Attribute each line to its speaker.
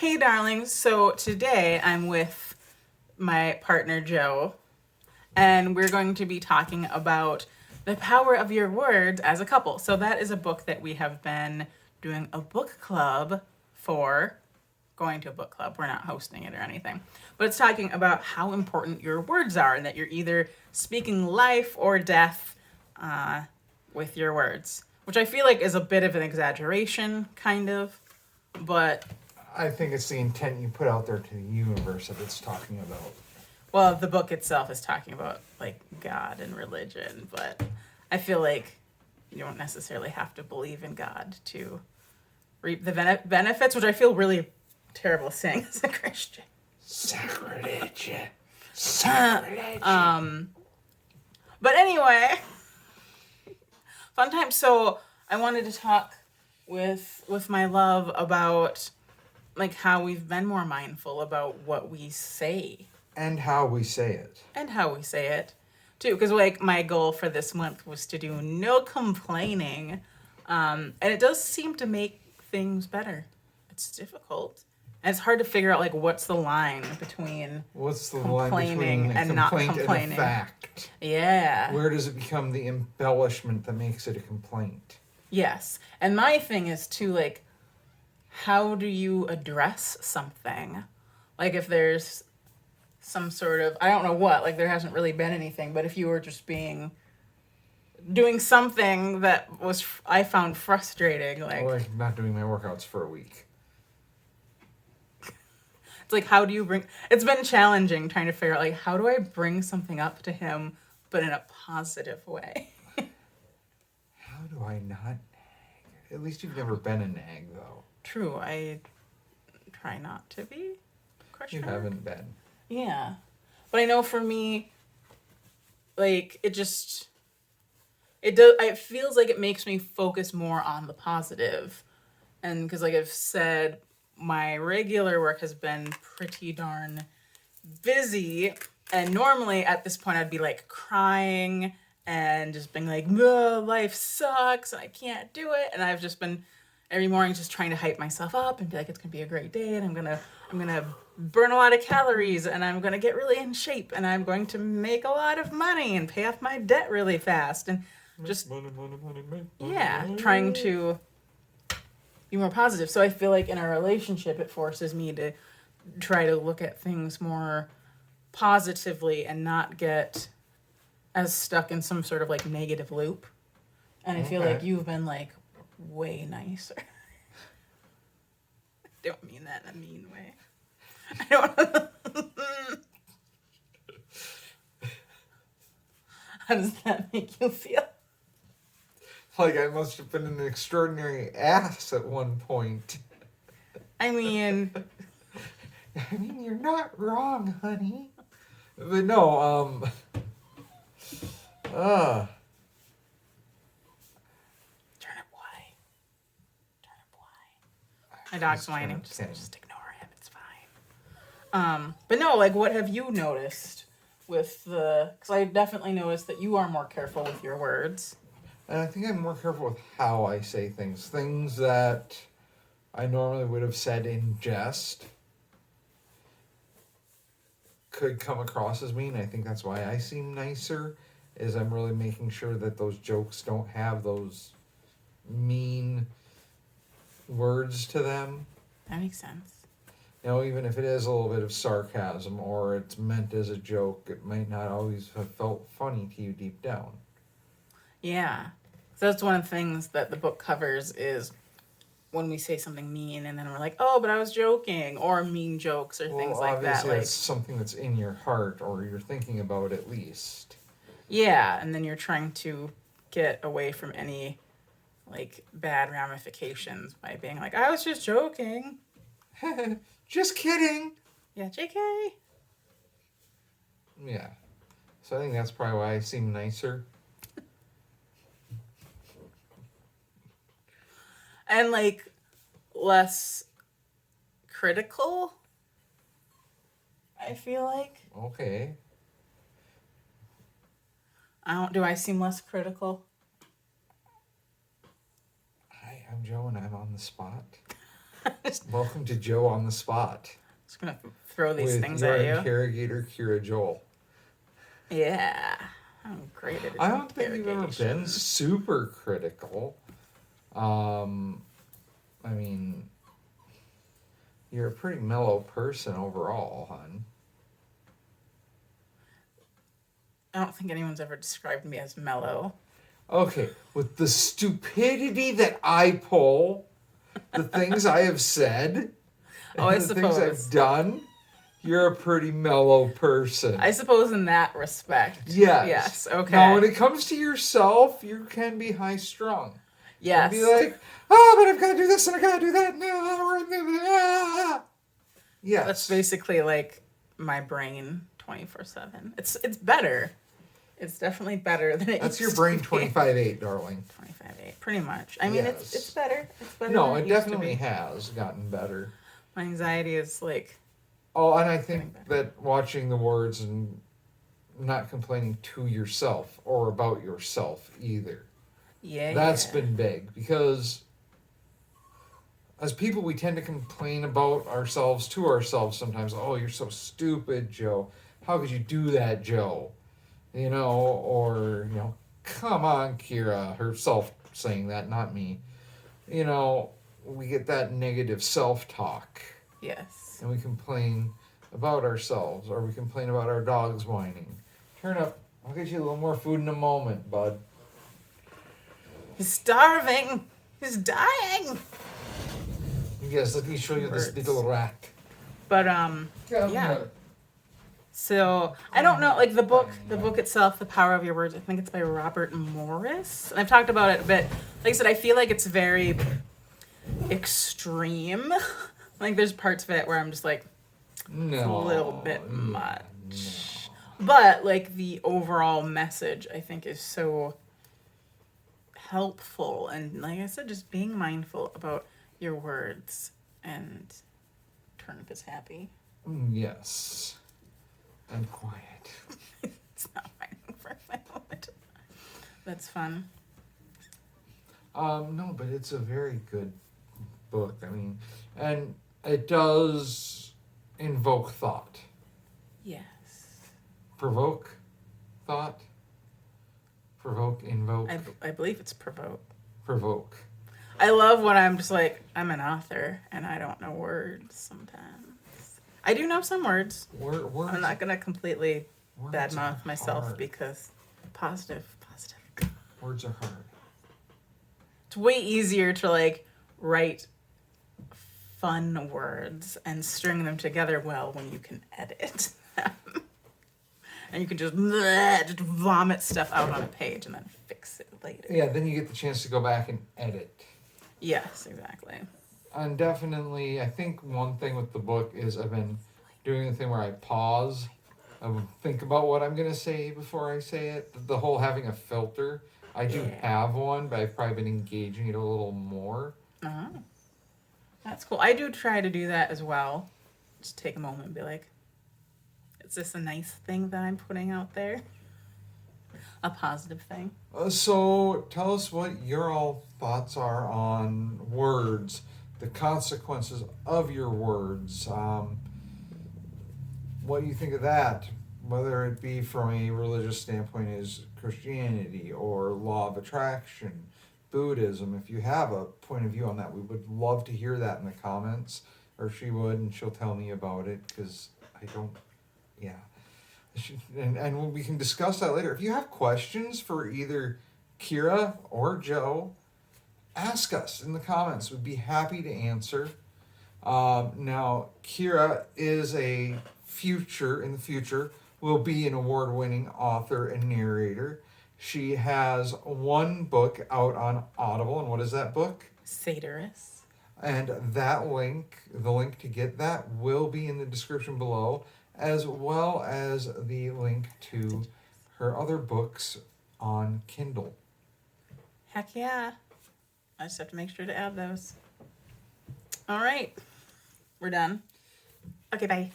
Speaker 1: Hey, darlings. So today I'm with my partner, Joe, and we're going to be talking about the power of your words as a couple. So that is a book that we have been doing a book club for, going to a book club. We're not hosting it or anything, but it's talking about how important your words are and that you're either speaking life or death with your words, which I feel like is a bit of an exaggeration, kind of, but
Speaker 2: I think it's the intent you put out there to the universe that it's talking about.
Speaker 1: well, the book itself is talking about like God and religion, but I feel like you don't necessarily have to believe in God to reap the benefits, which I feel really terrible saying as a Christian.
Speaker 2: Sacrilege. Sacrilege.
Speaker 1: But anyway, fun time. So I wanted to talk with my love about like how we've been more mindful about what we say
Speaker 2: And how we say it.
Speaker 1: and how we say it too, because like my goal for this month was to do no complaining, and it does seem to make things better. It's difficult and it's hard to figure out like what's the line between
Speaker 2: What's the line between
Speaker 1: complaining
Speaker 2: a
Speaker 1: and not
Speaker 2: complaint and a
Speaker 1: complaining.
Speaker 2: fact?
Speaker 1: Yeah.
Speaker 2: Where does it become the embellishment that makes it a complaint?
Speaker 1: Yes. And my thing is too, like, how do you address something? Like if there's some sort of, I don't know what, like there hasn't really been anything, but if you were just doing something that I found frustrating,
Speaker 2: Like not doing my workouts for a week.
Speaker 1: it's like, how do you it's been challenging trying to figure out, like, how do I bring something up to him, but in a positive way?
Speaker 2: How do I not nag? At least you've never been a nag, though.
Speaker 1: True, I try not to be.
Speaker 2: You haven't been.
Speaker 1: Yeah. But I know for me, like, it does, it feels like it makes me focus more on the positive. And because, like I've said, my regular work has been pretty darn busy. And normally at this point, I'd be like crying and just being like, life sucks and I can't do it. And I've just been every morning just trying to hype myself up and be like, it's gonna be a great day and I'm gonna burn a lot of calories and I'm gonna get really in shape and I'm going to make a lot of money and pay off my debt really fast and just
Speaker 2: money,
Speaker 1: trying to be more positive. So I feel like in our relationship it forces me to try to look at things more positively and not get as stuck in some sort of like negative loop. And I feel like you've been like way nicer. I don't mean that in a mean way. I don't. How does that make you feel?
Speaker 2: Like I must have been an extraordinary ass at one point.
Speaker 1: I mean,
Speaker 2: you're not wrong, honey. But no,
Speaker 1: turn it white. My dog's whining. Just ignore him. It's fine. But no, like, what have you noticed with because I definitely noticed that you are more careful with your words.
Speaker 2: And I think I'm more careful with how I say things. Things that I normally would have said in jest could come across as mean. I think that's why I seem nicer, is I'm really making sure that those jokes don't have those mean words to them.
Speaker 1: That makes sense.
Speaker 2: You know, even if it is a little bit of sarcasm or it's meant as a joke, it might not always have felt funny to you deep down.
Speaker 1: Yeah. So that's one of the things that the book covers is when we say something mean and then we're like, oh, but I was joking, or mean jokes or things like that.
Speaker 2: Obviously,
Speaker 1: Like,
Speaker 2: it's something that's in your heart or you're thinking about at least.
Speaker 1: yeah, and then you're trying to get away from any like bad ramifications by being like, I was just joking.
Speaker 2: Just kidding.
Speaker 1: Yeah, JK.
Speaker 2: Yeah. So I think that's probably why I seem nicer.
Speaker 1: And like less critical, I feel like.
Speaker 2: Okay.
Speaker 1: Do I seem less critical?
Speaker 2: Hi, I'm Joe and I'm on the spot. Welcome to Joe on the Spot.
Speaker 1: Just gonna throw these
Speaker 2: with
Speaker 1: things
Speaker 2: your
Speaker 1: at you.
Speaker 2: interrogator, Kira Joel.
Speaker 1: Yeah. I'm great at it.
Speaker 2: I don't think you've ever been super critical. I mean, you're a pretty mellow person overall, hon.
Speaker 1: I don't think anyone's ever described me as mellow.
Speaker 2: Okay, with the stupidity that I pull, the things I have said,
Speaker 1: Oh, I
Speaker 2: and the things
Speaker 1: suppose.
Speaker 2: I've done, you're a pretty mellow person.
Speaker 1: I suppose in that respect.
Speaker 2: Yes.
Speaker 1: Yes, okay.
Speaker 2: Now, when it comes to yourself, you can be high-strung.
Speaker 1: Yes.
Speaker 2: And be like, oh, but I've got to do this and I've got to do that. No, yes.
Speaker 1: That's basically like my brain 24/7. It's better. It's definitely better than it
Speaker 2: That's
Speaker 1: used
Speaker 2: your brain
Speaker 1: to be.
Speaker 2: 25/8, darling.
Speaker 1: 25/8, pretty much. I mean,
Speaker 2: Yes.
Speaker 1: it's better. It's better.
Speaker 2: No,
Speaker 1: than
Speaker 2: it
Speaker 1: used to
Speaker 2: definitely
Speaker 1: be.
Speaker 2: has gotten better.
Speaker 1: My anxiety is like.
Speaker 2: Oh, and I think that watching the words and not complaining to yourself or about yourself either.
Speaker 1: Yeah.
Speaker 2: That's been big because as people, we tend to complain about ourselves to ourselves sometimes. Oh, you're so stupid, Joe. How could you do that, Joe? You know, or, you know, come on, Kira, herself saying that, not me. You know, we get that negative self-talk.
Speaker 1: Yes.
Speaker 2: And we complain about ourselves, or we complain about our dogs whining. Turn up, I'll get you a little more food in a moment, bud.
Speaker 1: He's starving. He's dying.
Speaker 2: Yes, let me show you this little rat.
Speaker 1: But yeah. So I don't know, like the book itself, The Power of Your Words. I think it's by Robert Morris, and I've talked about it a bit. Like I said, I feel like it's very extreme. Like there's parts of it where I'm just like, it's a little bit much. No. But like the overall message, I think, is so helpful, and like I said, just being mindful about your words, and Turnip is happy.
Speaker 2: Yes. And quiet.
Speaker 1: It's not fighting for a moment. That's fun.
Speaker 2: No, but it's a very good book. I mean, and it does invoke thought.
Speaker 1: Yes.
Speaker 2: Provoke thought. Provoke, invoke.
Speaker 1: I believe it's provoke.
Speaker 2: Provoke.
Speaker 1: I love when I'm just like, I'm an author and I don't know words sometimes. I do know some words.
Speaker 2: Words.
Speaker 1: I'm not going to completely
Speaker 2: Words
Speaker 1: badmouth myself
Speaker 2: hard.
Speaker 1: because positive.
Speaker 2: Words are hard.
Speaker 1: It's way easier to like write fun words and string them together well when you can edit them. And you can just vomit stuff out on a page and then fix it later.
Speaker 2: Yeah, then you get the chance to go back and edit.
Speaker 1: Yes, exactly.
Speaker 2: And definitely, I think one thing with the book is I've been doing the thing where I pause, I think about what I'm going to say before I say it. The whole having a filter. I do have one, but I've probably been engaging it a little more.
Speaker 1: Oh, that's cool. I do try to do that as well. Just take a moment and be like, is this a nice thing that I'm putting out there? A positive thing?
Speaker 2: So tell us what your all thoughts are on words, the consequences of your words. What do you think of that? Whether it be from a religious standpoint as Christianity or law of attraction, Buddhism. If you have a point of view on that, we would love to hear that in the comments. Or she would, and she'll tell me about it, because I don't, yeah. And we can discuss that later. If you have questions for either Kira or Joe, ask us in the comments. We'd be happy to answer. Now, Kira is in the future, will be an award-winning author and narrator. She has one book out on Audible, and what is that book?
Speaker 1: Satirist.
Speaker 2: And that link, the link to get that, will be in the description below, as well as the link to her other books on Kindle.
Speaker 1: Heck yeah. I just have to make sure to add those. All right. We're done. Okay, bye.